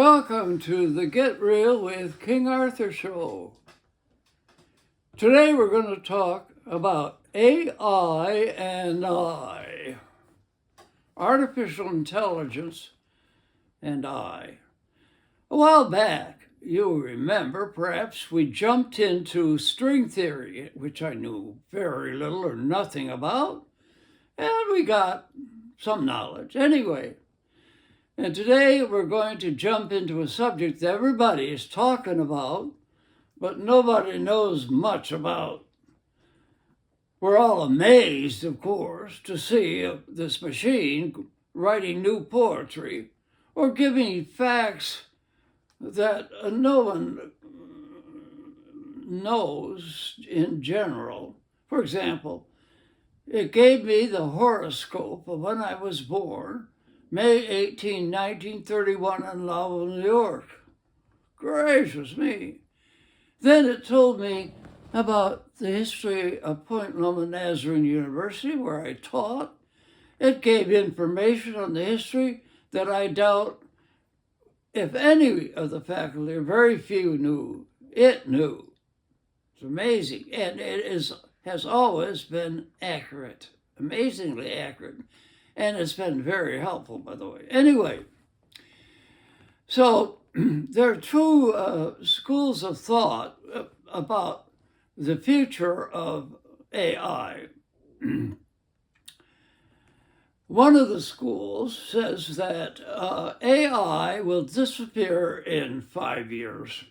Welcome to the Get Real with King Arthur show. Today we're going to talk about AI and I, artificial intelligence and I. A while back, you'll remember, perhaps we jumped into string theory, which I knew very little or nothing about, and we got some knowledge. Anyway, and today we're going to jump into a subject that everybody is talking about, but nobody knows much about. We're all amazed, of course, to see this machine writing new poetry or giving facts that no one knows in general. For example, it gave me the horoscope of when I was born, May 18, 1931, in Lowell, New York. Gracious me. Then it told me about the history of Point Loma Nazarene University, where I taught. It gave information on the history that I doubt if any of the faculty, or very few, knew. It knew. It's amazing. And has always been accurate, amazingly accurate. And it's been very helpful, by the way. Anyway, so there are two schools of thought about the future of AI. One of the schools says that AI will disappear in 5 years.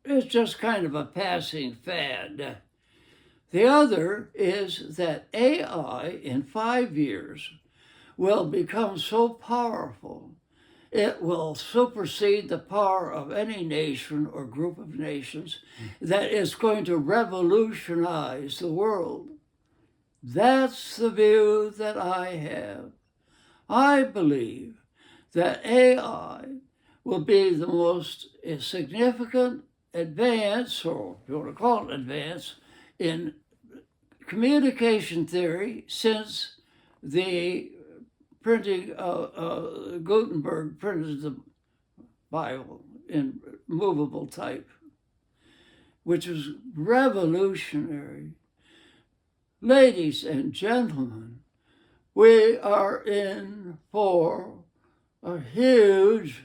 It's just kind of a passing fad. The other is that AI in 5 years will become so powerful, it will supersede the power of any nation or group of nations, that it's going to revolutionize the world. That's the view that I have. I believe that AI will be the most significant advance, or if you want to call it advance, in communication theory since the printing, Gutenberg printed the Bible in movable type, which was revolutionary. Ladies and gentlemen, we are in for a huge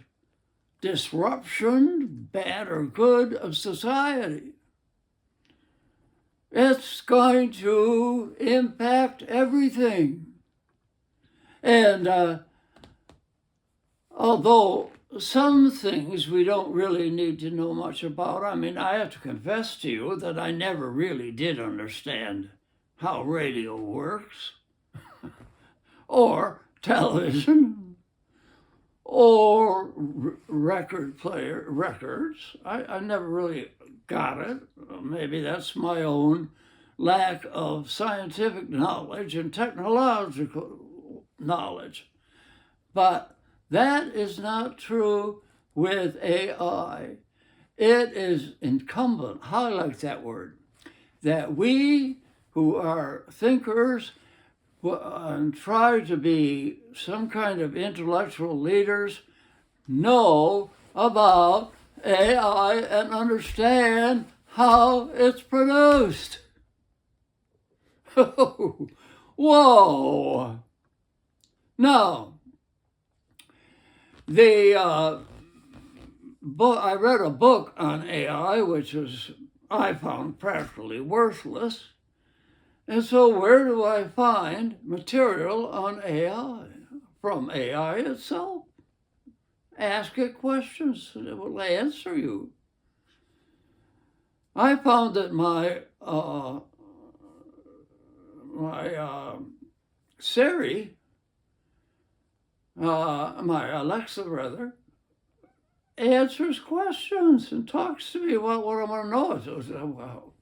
disruption, bad or good, of society. It's going to impact everything. And although some things we don't really need to know much about, I mean, I have to confess to you that I never really did understand how radio works, or television, or records. I never really got it. Maybe that's my own lack of scientific knowledge and technological knowledge. But that is not true with AI. It is incumbent, I like that word, that we who are thinkers and try to be some kind of intellectual leaders know about AI and understand how it's produced. Whoa! Now, I read a book on AI, which I found practically worthless. And so where do I find material on AI? From AI itself. Ask it questions and it will answer you. I found that my Siri, my Alexa rather, answers questions and talks to me about what I want to know.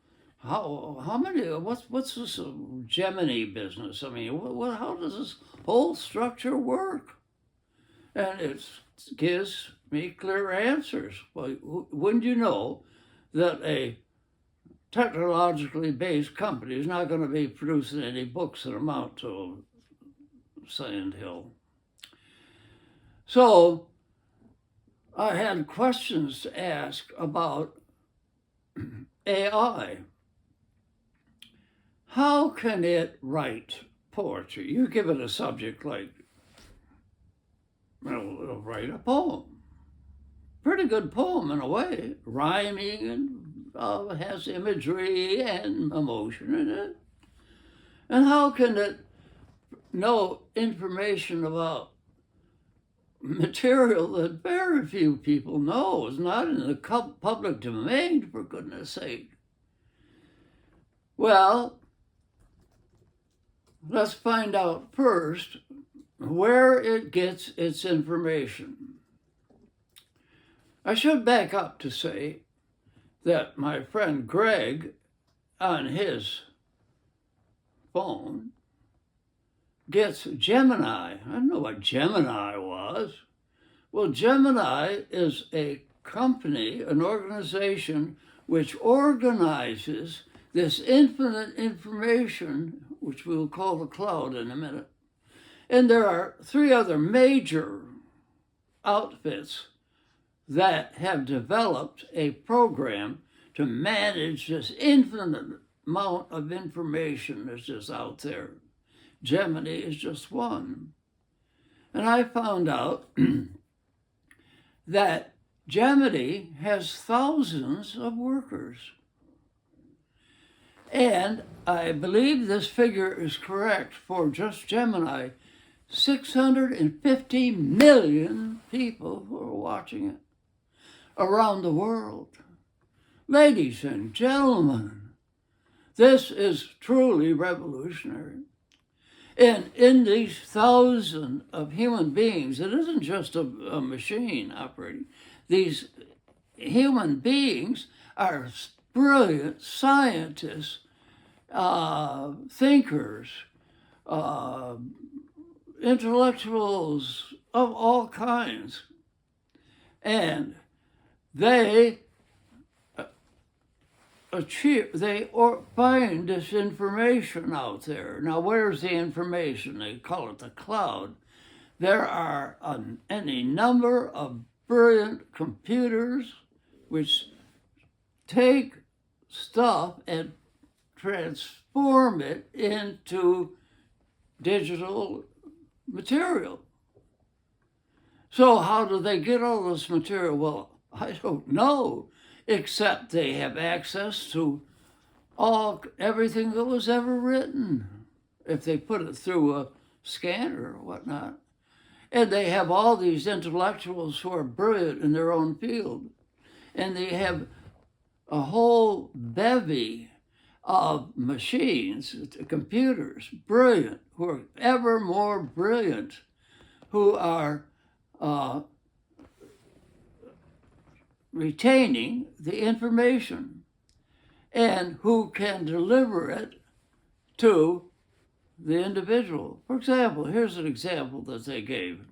How many? What's this Gemini business? I mean, how does this whole structure work? And it gives me clear answers. Well, wouldn't you know that a technologically based company is not going to be producing any books that amount to Sand Hill? So I had questions to ask about AI. How can it write poetry? You give it a subject like, well, it'll write a poem. Pretty good poem in a way, rhyming and has imagery and emotion in it. And how can it know information about material that very few people know, is not in the public domain, for goodness sake? Well, let's find out first where it gets its information. I should back up to say that my friend Greg, on his phone, gets Gemini. I don't know what Gemini was. Well, Gemini is a company, an organization which organizes this infinite information, which we'll call the cloud in a minute. And there are 3 other major outfits that have developed a program to manage this infinite amount of information that's just out there. Gemini is just one. And I found out that Gemini has thousands of workers. And I believe this figure is correct for just Gemini. 650 million people who are watching it around the world. Ladies and gentlemen, this is truly revolutionary. And in these thousands of human beings, it isn't just a machine operating. These human beings are brilliant scientists, thinkers, intellectuals of all kinds. And they find this information out there. Now, where's the information? They call it the cloud. There are any number of brilliant computers which take stuff and transform it into digital material. So how do they get all this material? Well, I don't know, except they have access to everything that was ever written, if they put it through a scanner or whatnot. And they have all these intellectuals who are brilliant in their own field. And they have a whole bevy of machines, computers, brilliant, who are ever more brilliant, who are retaining the information and who can deliver it to the individual. For example, here's an example that they gave.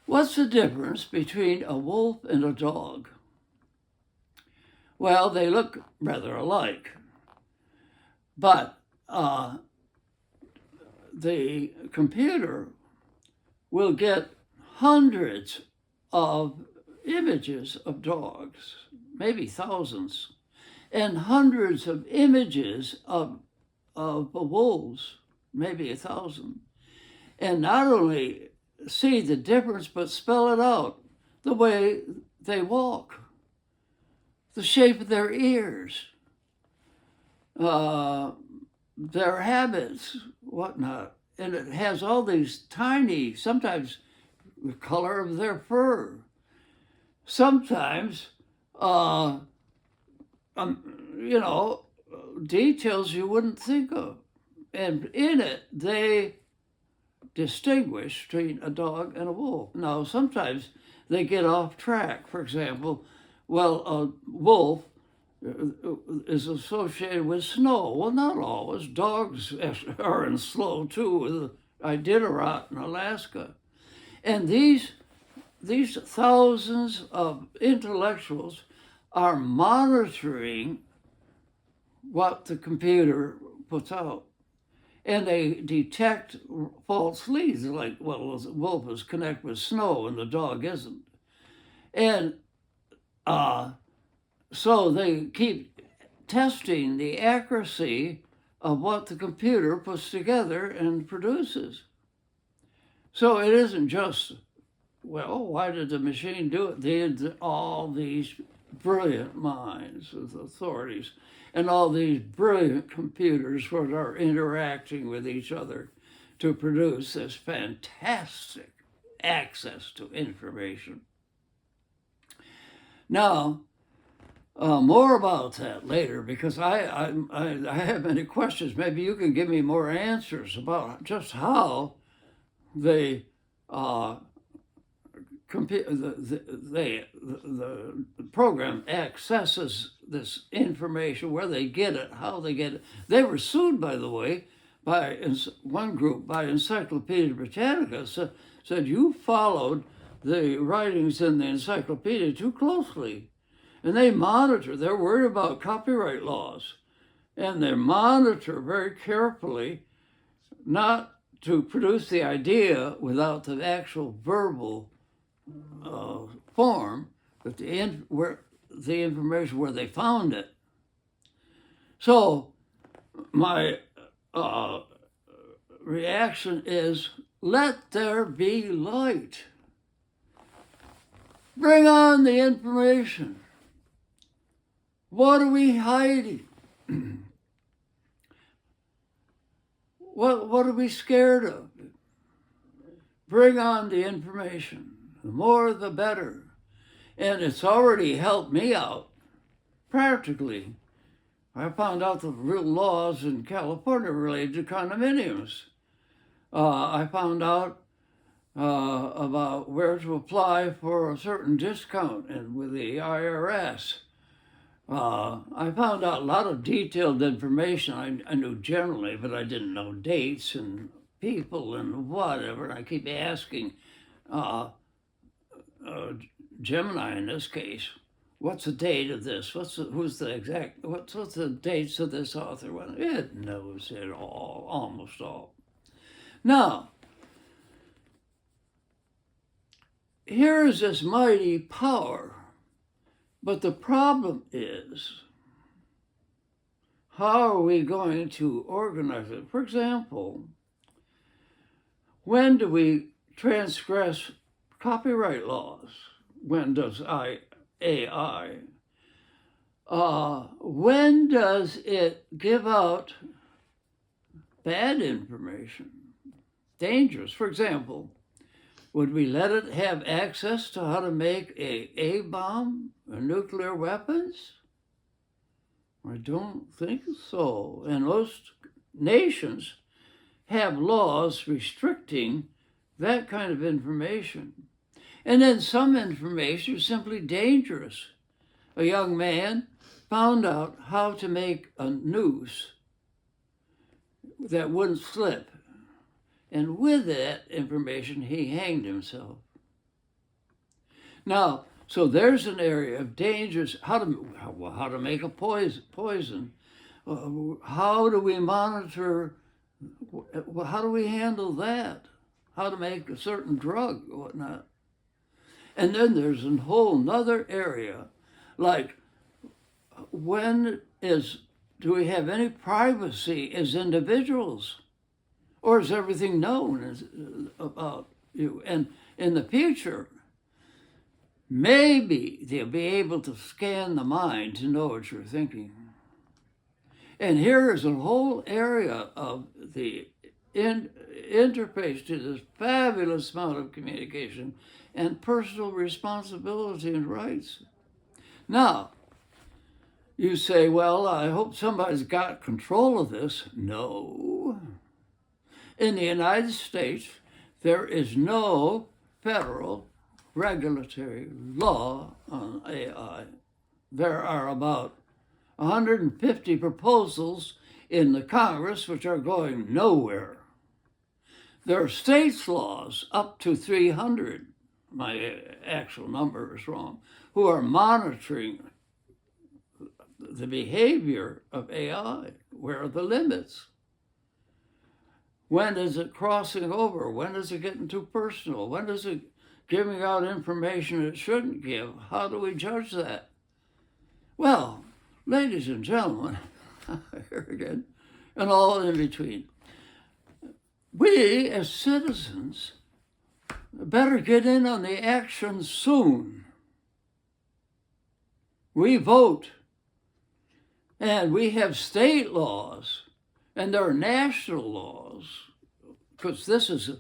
What's the difference between a wolf and a dog? Well, they look rather alike, but the computer will get hundreds of images of dogs, maybe thousands, and hundreds of images of wolves, maybe 1,000, and not only see the difference, but spell it out, the way they walk, the shape of their ears, their habits, whatnot. And it has all these tiny, sometimes the color of their fur, sometimes, details you wouldn't think of. And in it, they distinguish between a dog and a wolf. Now, sometimes they get off track. For example, well, a wolf is associated with snow. Well, not always. Dogs are in snow too, with Iditarod in Alaska. And these thousands of intellectuals are monitoring what the computer puts out. And they detect false leads, like, well, the wolf is connected with snow and the dog isn't. And so they keep testing the accuracy of what the computer puts together and produces. So it isn't just, well, why did the machine do it? They had all these brilliant minds of authorities and all these brilliant computers that are interacting with each other to produce this fantastic access to information. Now, more about that later, because I have many questions. Maybe you can give me more answers about just how they the program accesses this information, where they get it, how they get it. They were sued, by the way, by one group, by Encyclopedia Britannica, said you followed the writings in the encyclopedia too closely. And they monitor, they're worried about copyright laws, and they monitor very carefully not to produce the idea without the actual verbal form, but the information where they found it. So my reaction is, let there be light. Bring on the information. What are we hiding? What are we scared of? Bring on the information. The more, the better. And it's already helped me out, practically. I found out the real laws in California related to condominiums. I found out about where to apply for a certain discount and with the IRS. I found out a lot of detailed information I knew generally, but I didn't know dates and people and whatever. And I keep asking Gemini in this case, what's the date of this? What's the dates of this author? Well, it knows it all, almost all. Now, here is this mighty power, but the problem is, how are we going to organize it? For example, when do we transgress copyright laws? When does AI? When does it give out bad information? Dangerous. For example, would we let it have access to how to make a bomb or nuclear weapons? I don't think so. And most nations have laws restricting that kind of information. And then some information is simply dangerous. A young man found out how to make a noose that wouldn't slip. And with that information, he hanged himself. Now, so there's an area of dangers. How to make a poison. How do we monitor? How do we handle that? How to make a certain drug or whatnot? And then there's a whole nother area, like do we have any privacy as individuals? Or is everything known about you? And in the future, maybe they'll be able to scan the mind to know what you're thinking. And here is a whole area of the interface to this fabulous amount of communication and personal responsibility and rights. Now, you say, well, I hope somebody's got control of this. No. In the United States, there is no federal regulatory law on AI. There are about 150 proposals in the Congress which are going nowhere. There are states' laws, up to 300, my actual number is wrong, who are monitoring the behavior of AI. Where are the limits? When is it crossing over? When is it getting too personal? When does it giving out information it shouldn't give. How do we judge that? Well, ladies and gentlemen, here again, and all in between, we as citizens better get in on the action soon. We vote, and we have state laws, and there are national laws, because this is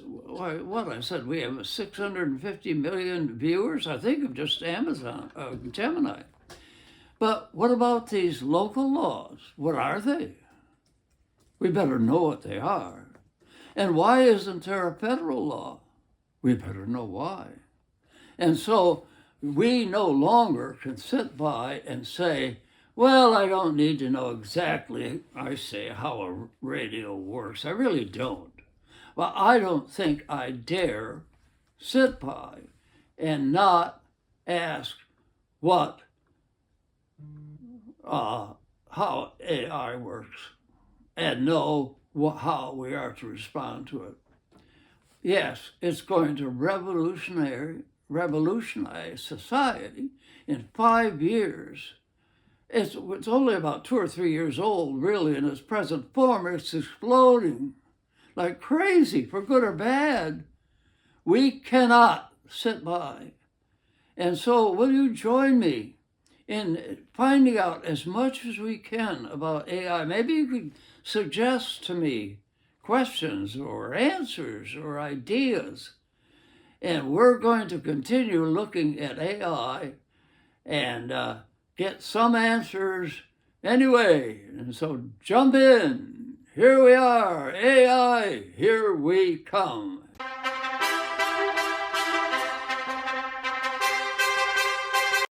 what I said. We have 650 million viewers, I think, of just Amazon, Gemini. But what about these local laws? What are they? We better know what they are. And why isn't there a federal law? We better know why. And so we no longer can sit by and say, well, I don't need to know exactly, I say, how a radio works. I really don't. Well, I don't think I dare sit by and not ask how AI works and know how we are to respond to it. Yes, it's going to revolutionize society in 5 years. It's only about 2 or 3 years old, really, in its present form. It's exploding like crazy, for good or bad. We cannot sit by. And so will you join me in finding out as much as we can about AI? Maybe you could suggest to me questions or answers or ideas. And we're going to continue looking at AI and get some answers anyway. And so jump in. Here we are, AI, here we come.